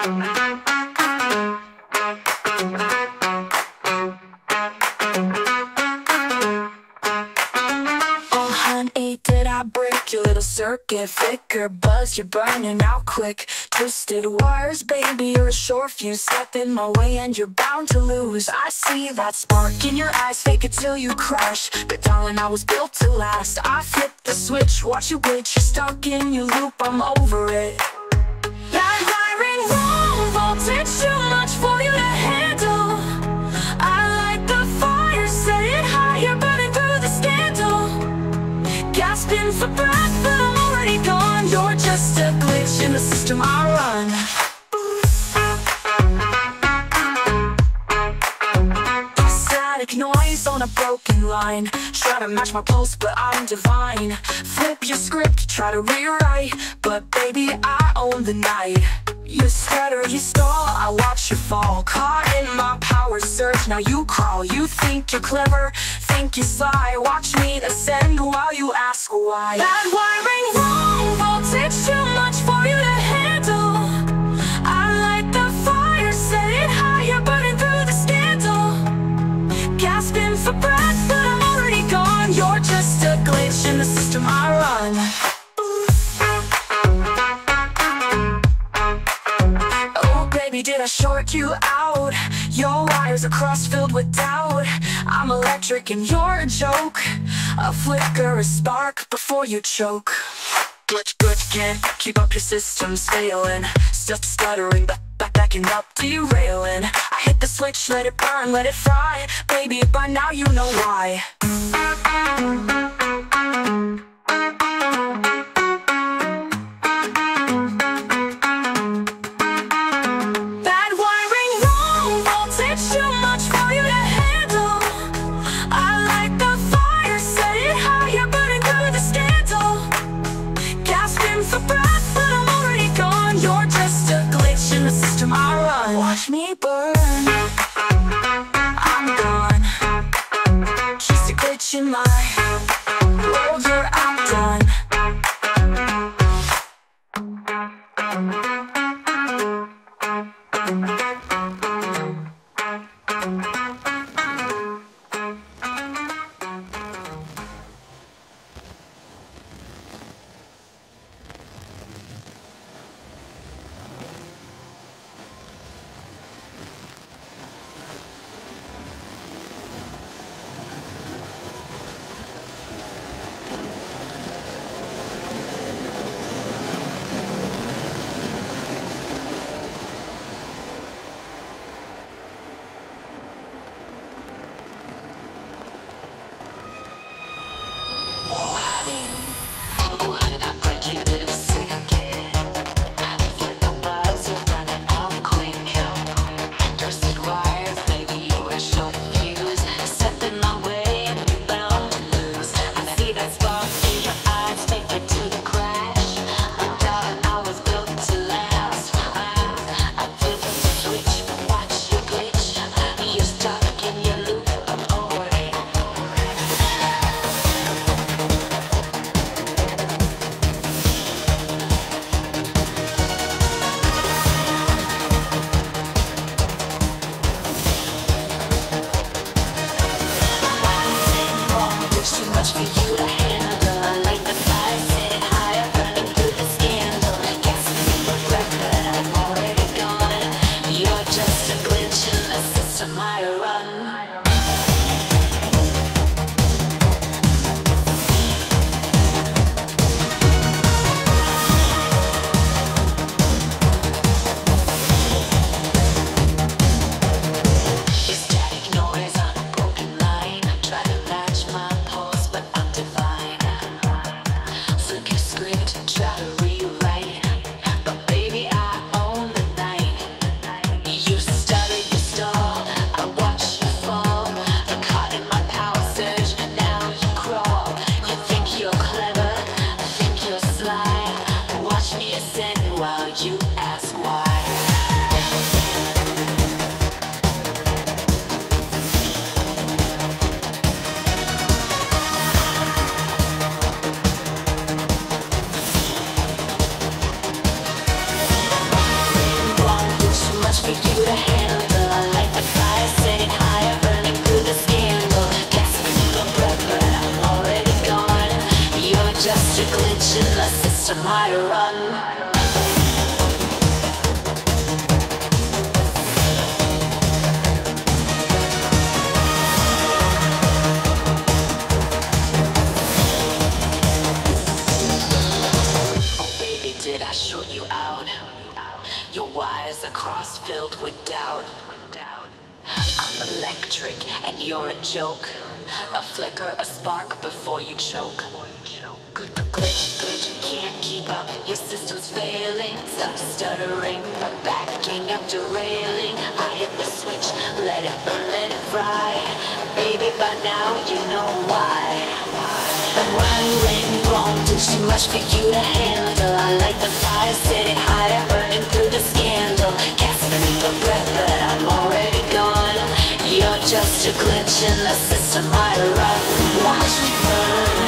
Oh honey, did I break your little circuit? Flicker, buzz, you're burning out quick. Twisted wires, baby, you're a short fuse. Step in my way and you're bound to lose. I see that spark in your eyes, fake it till you crash. But darling, I was built to last. I flip the switch, watch you glitch. You're stuck in your loop, I'm over it. That wiring wrong, voltage too much for you to handle. I light the fire, set it higher, burning through the scandal. Gasping for breath, but I'm already gone. You're just a glitch in the system I run. Static noise on a broken line. Try to match my pulse, but I'm divine. Flip your script, try to rewrite, but baby, I own the night. You stutter, you stall, I watch you fall. Caught in my power surge, now you crawl. You think you're clever, think you're sly. Watch me ascend while you ask why. That wiring wrong, voltage too much for you to handle. I light the fire, set it higher, burning through the scandal. Gasping for breath, but I'm already gone. You're just a glitch in the system I run. Did I short you out? Your wires are crossed, filled with doubt. I'm electric and you're a joke. A flicker, a spark before you choke. Glitch, can't keep up, your system's failing. Stuff stuttering, backing up, derailing. I hit the switch, let it burn, let it fry. Baby, by now you know why. Watch me burn, I'm gone. Just a glitch in my world, you're outdone. system might run. Did I show you out? Your wires are cross-filled with doubt. I'm electric and you're a joke. A flicker, a spark before you choke. Glitch, can't keep up. Your system's failing. Stop stuttering, backing up, derailing. I hit the switch, let it burn, let it fry. Baby, by now you know why. I'm running wrong, too much for you to handle. I like the fire, set it higher, burning through the scandal. Gasping for breath, but I'm already gone. You're just a glitch in the system I run. Watch me burn.